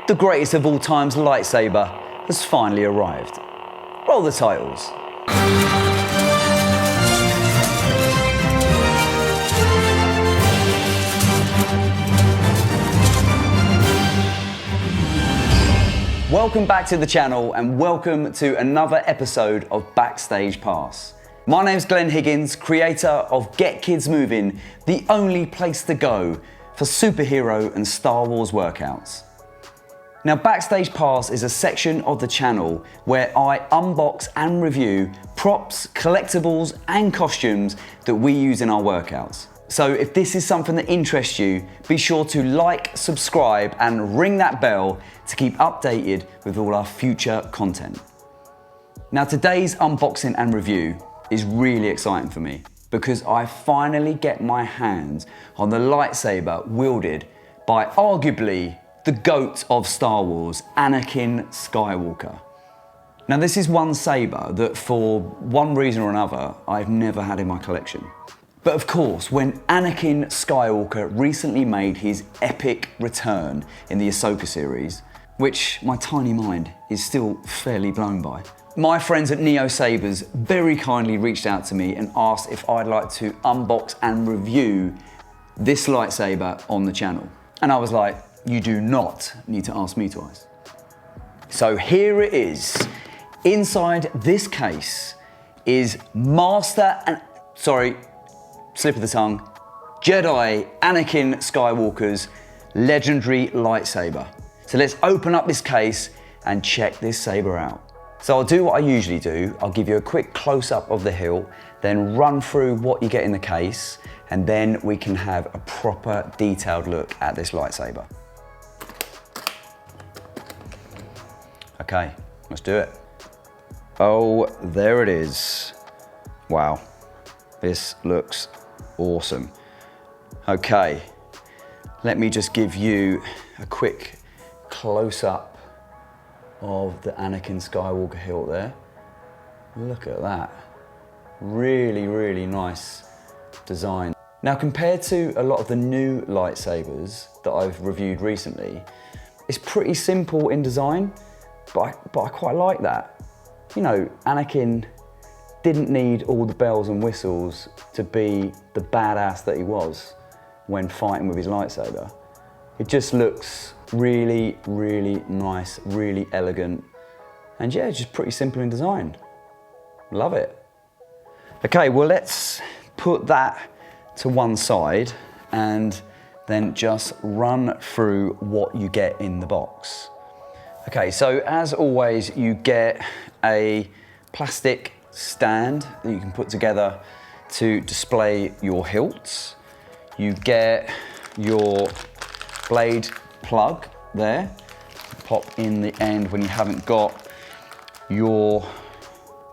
the greatest of all time's lightsaber has finally arrived. Roll the titles. Welcome back to the channel and welcome to another episode of Backstage Pass. My name's Glenn Higgins, creator of Get Kids Moving, the only place to go for superhero and Star Wars workouts. Now, Backstage Pass is a section of the channel where I unbox and review props, collectibles and costumes that we use in our workouts. So if this is something that interests you, be sure to like, subscribe and ring that bell to keep updated with all our future content. Now, today's unboxing and review is really exciting for me because I finally get my hands on the lightsaber wielded by arguably the GOAT of Star Wars, Anakin Skywalker. Now, this is one saber that for one reason or another, I've never had in my collection. But of course, when Anakin Skywalker recently made his epic return in the Ahsoka series, which my tiny mind is still fairly blown by, my friends at Neo Sabers very kindly reached out to me and asked if I'd like to unbox and review this lightsaber on the channel. And I was like, you do not need to ask me twice. So here it is. Inside this case is slip of the tongue, Jedi Anakin Skywalker's legendary lightsaber. So let's open up this case and check this saber out. So I'll do what I usually do. I'll give you a quick close-up of the hilt, then run through what you get in the case, and then we can have a proper detailed look at this lightsaber. Okay, let's do it. Oh, there it is. Wow, this looks awesome. Okay, let me just give you a quick close-up of the Anakin Skywalker hilt there. Look at that. Really, really nice design. Now, compared to a lot of the new lightsabers that I've reviewed recently, it's pretty simple in design, but I quite like that. You know, Anakin didn't need all the bells and whistles to be the badass that he was when fighting with his lightsaber. It just looks really, really nice, really elegant, and yeah, just pretty simple in design. Love it. Okay, well, let's put that to one side and then just run through what you get in the box. Okay, so as always, you get a plastic stand that you can put together to display your hilts. You get your blade plug there, pop in the end when you haven't got your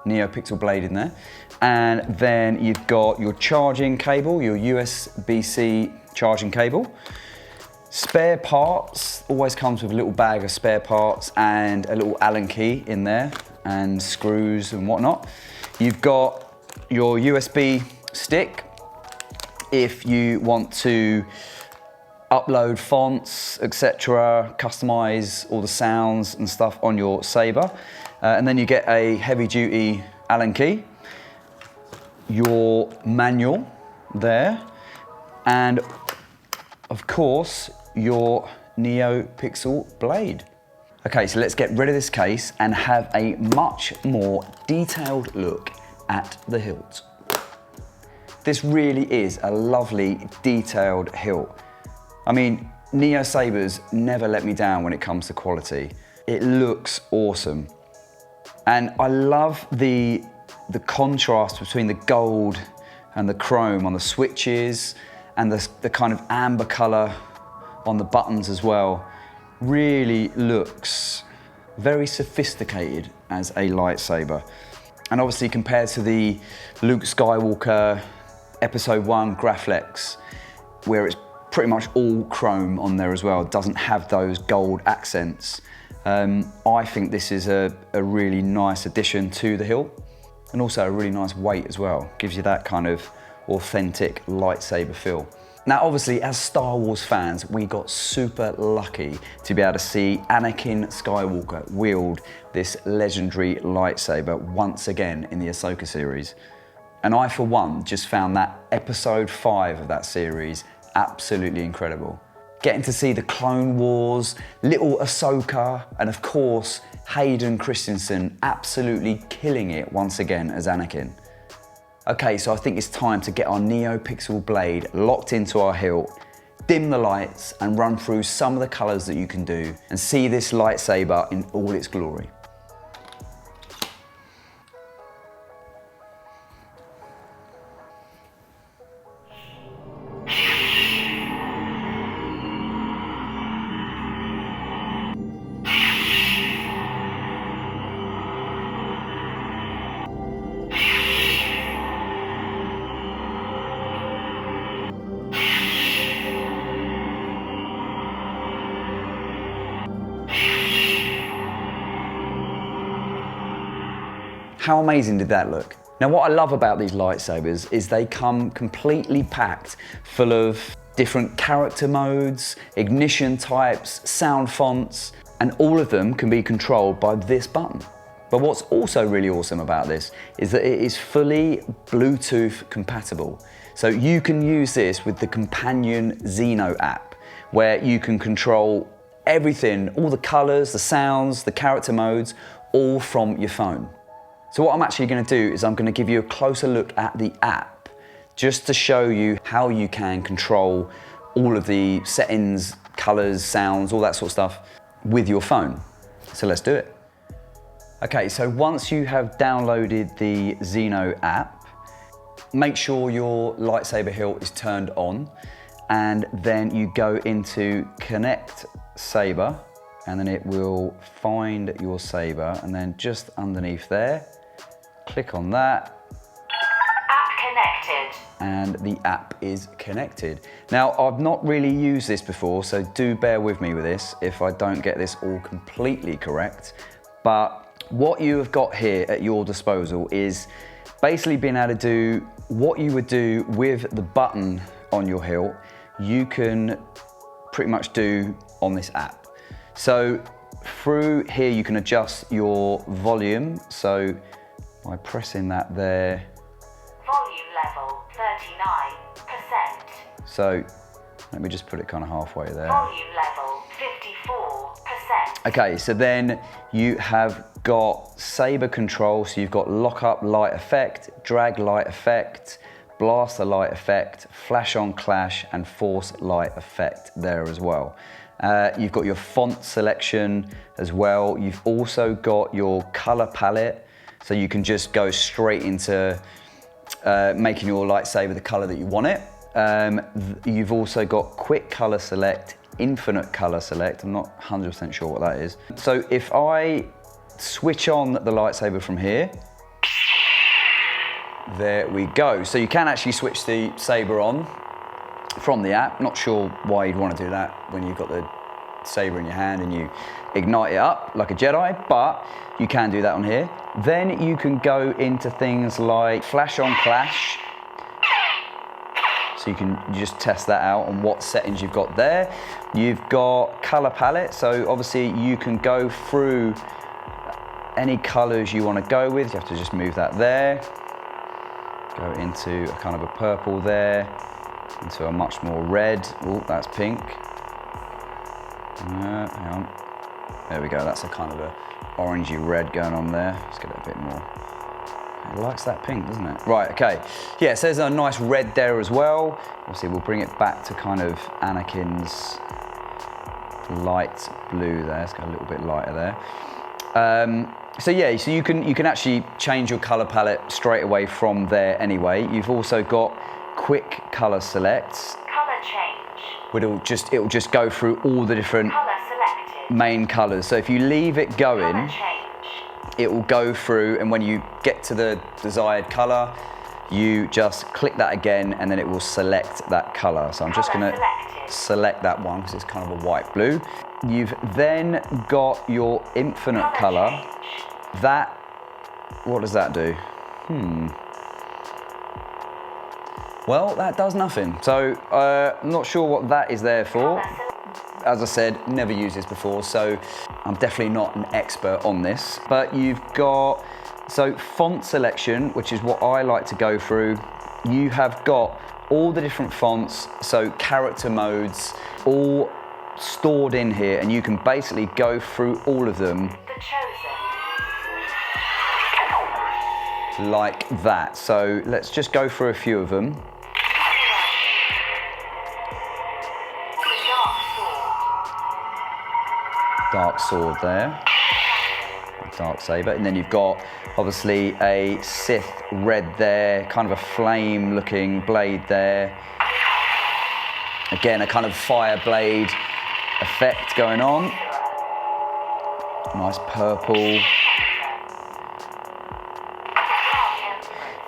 NeoPixel blade in there. And then you've got your charging cable, your USB-C charging cable. Spare parts, always comes with a little bag of spare parts and a little Allen key in there and screws and whatnot. You've got your USB stick if you want to upload fonts, etc., customize all the sounds and stuff on your saber. And then you get a heavy duty Allen key, your manual there, and of course, your NeoPixel blade. Okay, so let's get rid of this case and have a much more detailed look at the hilt. This really is a lovely detailed hilt. I mean, Neo Sabers never let me down when it comes to quality. It looks awesome. And I love the contrast between the gold and the chrome on the switches and the kind of amber color on the buttons as well. Really looks very sophisticated as a lightsaber. And obviously compared to the Luke Skywalker Episode 1 Graflex, where it's pretty much all chrome on there as well, it doesn't have those gold accents. I think this is a really nice addition to the hilt, and also a really nice weight as well. Gives you that kind of authentic lightsaber feel. Now, obviously, as Star Wars fans, we got super lucky to be able to see Anakin Skywalker wield this legendary lightsaber once again in the Ahsoka series. And I, for one, just found that episode 5 of that series absolutely incredible. Getting to see the Clone Wars, little Ahsoka, and of course, Hayden Christensen absolutely killing it once again as Anakin. Okay, so I think it's time to get our NeoPixel blade locked into our hilt, dim the lights, and run through some of the colors that you can do and see this lightsaber in all its glory. How amazing did that look? Now, what I love about these lightsabers is they come completely packed full of different character modes, ignition types, sound fonts, and all of them can be controlled by this button. But what's also really awesome about this is that it is fully Bluetooth compatible. So you can use this with the companion Xeno app, where you can control everything, all the colors, the sounds, the character modes, all from your phone. So what I'm actually going to do is I'm going to give you a closer look at the app just to show you how you can control all of the settings, colors, sounds, all that sort of stuff with your phone. So let's do it. Okay, so once you have downloaded the Xeno app, make sure your lightsaber hilt is turned on, and then you go into Connect Saber, and then it will find your saber, and then just underneath there, click on that. App connected. And the app is connected. Now, I've not really used this before, so do bear with me with this if I don't get this all completely correct. But what you have got here at your disposal is basically being able to do what you would do with the button on your hilt, you can pretty much do on this app. So through here, you can adjust your volume. So by pressing that there. Volume level 39%. So let me just put it kind of halfway there. Volume level 54%. Okay, so then you have got saber control. So you've got lock up light effect, drag light effect, blaster light effect, flash on clash, and force light effect there as well. You've got your font selection as well. You've also got your color palette. So you can just go straight into making your lightsaber the color that you want it. You've also got quick color select, infinite color select. I'm not 100% sure what that is. So if I switch on the lightsaber from here, there we go. So you can actually switch the saber on from the app. Not sure why you'd want to do that when you've got the saber in your hand and you ignite it up like a Jedi, but you can do that on here. Then you can go into things like flash on clash. So you can just test that out on what settings you've got there. You've got color palette. So obviously you can go through any colors you want to go with. You have to just move that there. Go into a kind of a purple there, into a much more red. Oh, that's pink. Hang on. There we go, that's a kind of a orangey red going on there. Let's get it a bit more. It likes that pink, doesn't it? Right, okay. Yeah, so there's a nice red there as well. Obviously, we'll bring it back to kind of Anakin's light blue there. Let's go a little bit lighter there. So yeah, so you can actually change your color palette straight away from there anyway. You've also got quick color selects. Color change. It'll just go through all the different Color selected. main colors. So if you leave it going, Color change. it will go through, and when you get to the desired color, you just click that again and then it will select that color. So I'm just gonna select that one because it's kind of a white blue. You've then got your infinite color. That, what does that do? Well, that does nothing. So, I'm not sure what that is there for. As I said, never used this before, so I'm definitely not an expert on this. But you've got, so font selection, which is what I like to go through. You have got all the different fonts, so character modes, all stored in here, and you can basically go through all of them. The Chosen. Like that. So let's just go through a few of them. Dark sword there, dark saber, and then you've got obviously a Sith red there, kind of a flame looking blade there. Again, a kind of fire blade effect going on. Nice purple.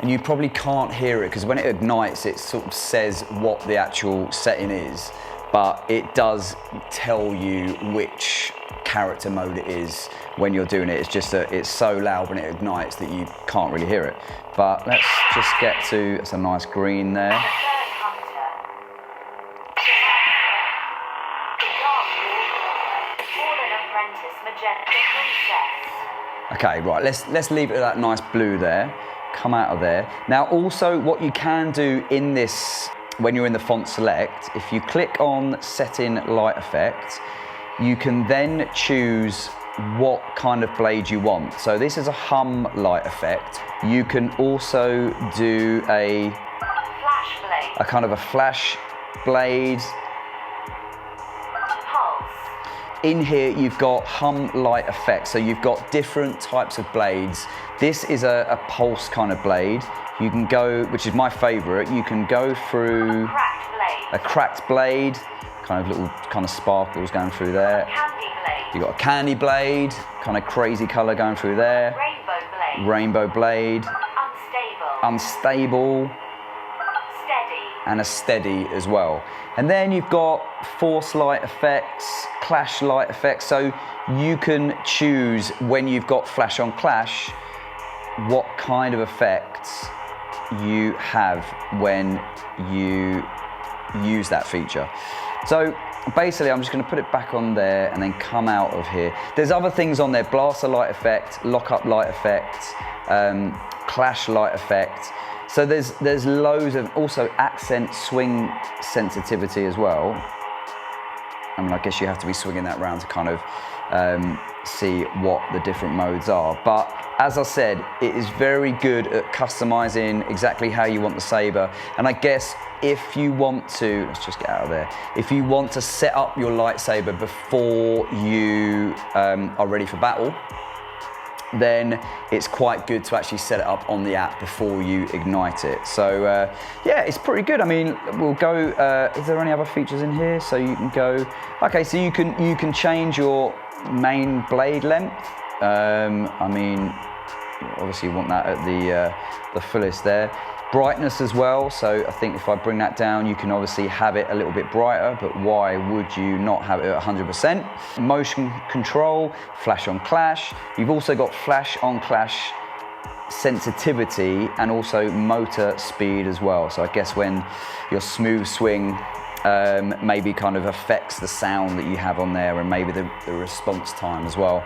And you probably can't hear it because when it ignites, it sort of says what the actual setting is, but it does tell you which character mode it is when you're doing it. It's just that it's so loud when it ignites that you can't really hear it. But let's just get to, it's a nice green there. The Third Hunter. The Dark Warlord. Fallen Apprentice Magenta Princess. Okay, right, let's leave it at that nice blue there. Come out of there. Now also what you can do in this, when you're in the font select, if you click on setting light effect, you can then choose what kind of blade you want. So this is a hum light effect. You can also do a Flash blade. a kind of a flash blade. Pulse. In here you've got hum light effect, so you've got different types of blades. This is a pulse kind of blade. You can go, which is my favorite, you can go through Cracked blade. a cracked blade, kind of little kind of sparkles going through there. Candy blade. You've got a candy blade, kind of crazy color going through there. Rainbow blade. Rainbow blade, Unstable. unstable, Steady. and a steady as well. And then you've got force light effects, clash light effects. So you can choose when you've got flash on clash, what kind of effects you have when you use that feature. So basically I'm just going to put it back on there and then come out of here. There's other things on there, blaster light effect, lock up light effect, clash light effect. So there's loads of, also accent swing sensitivity as well. I mean, I guess you have to be swinging that round to kind of see what the different modes are. But as I said, it is very good at customizing exactly how you want the saber. And I guess if you want to, let's just get out of there. If you want to set up your lightsaber before you are ready for battle, then it's quite good to actually set it up on the app before you ignite it. So yeah, it's pretty good. I mean, we'll go, is there any other features in here? So you can go, okay, so you can change your main blade length. I mean, obviously you want that at the fullest there. Brightness as well, so I think if I bring that down, you can obviously have it a little bit brighter, but why would you not have it at 100%? Motion control, flash on clash. You've also got flash on clash sensitivity and also motor speed as well. So I guess when your smooth swing maybe kind of affects the sound that you have on there and maybe the response time as well.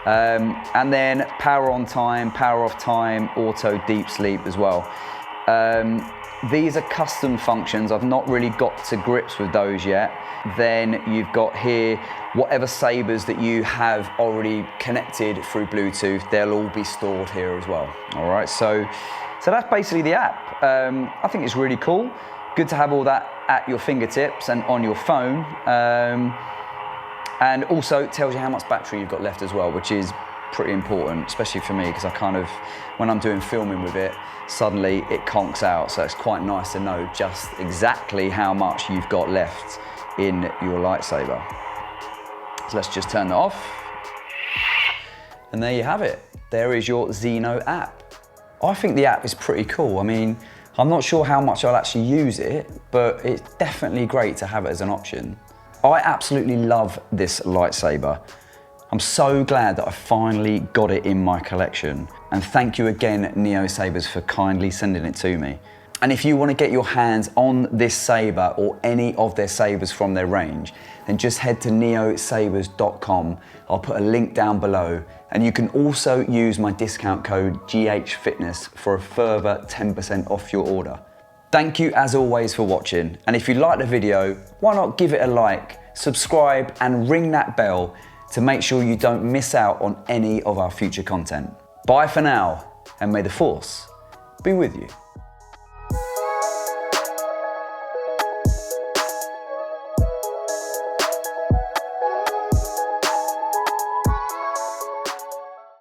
And then power on time, power off time, auto deep sleep as well. These are custom functions. I've not really got to grips with those yet. Then you've got here whatever sabers that you have already connected through Bluetooth, they'll all be stored here as well. All right, so that's basically the app. I think it's really cool. Good to have all that at your fingertips and on your phone. And also it tells you how much battery you've got left as well, which is pretty important, especially for me, because I kind of, when I'm doing filming with it, suddenly it conks out. So it's quite nice to know just exactly how much you've got left in your lightsaber. So let's just turn that off. And there you have it. There is your Xeno app. I think the app is pretty cool. I mean, I'm not sure how much I'll actually use it, but it's definitely great to have it as an option. I absolutely love this lightsaber. I'm so glad that I finally got it in my collection. And thank you again, Neo Sabers, for kindly sending it to me. And if you want to get your hands on this saber or any of their sabers from their range, then just head to neosabers.com. I'll put a link down below, and you can also use my discount code GHFitness for a further 10% off your order. Thank you as always for watching, and if you liked the video, why not give it a like, subscribe and ring that bell to make sure you don't miss out on any of our future content. Bye for now, and may the force be with you.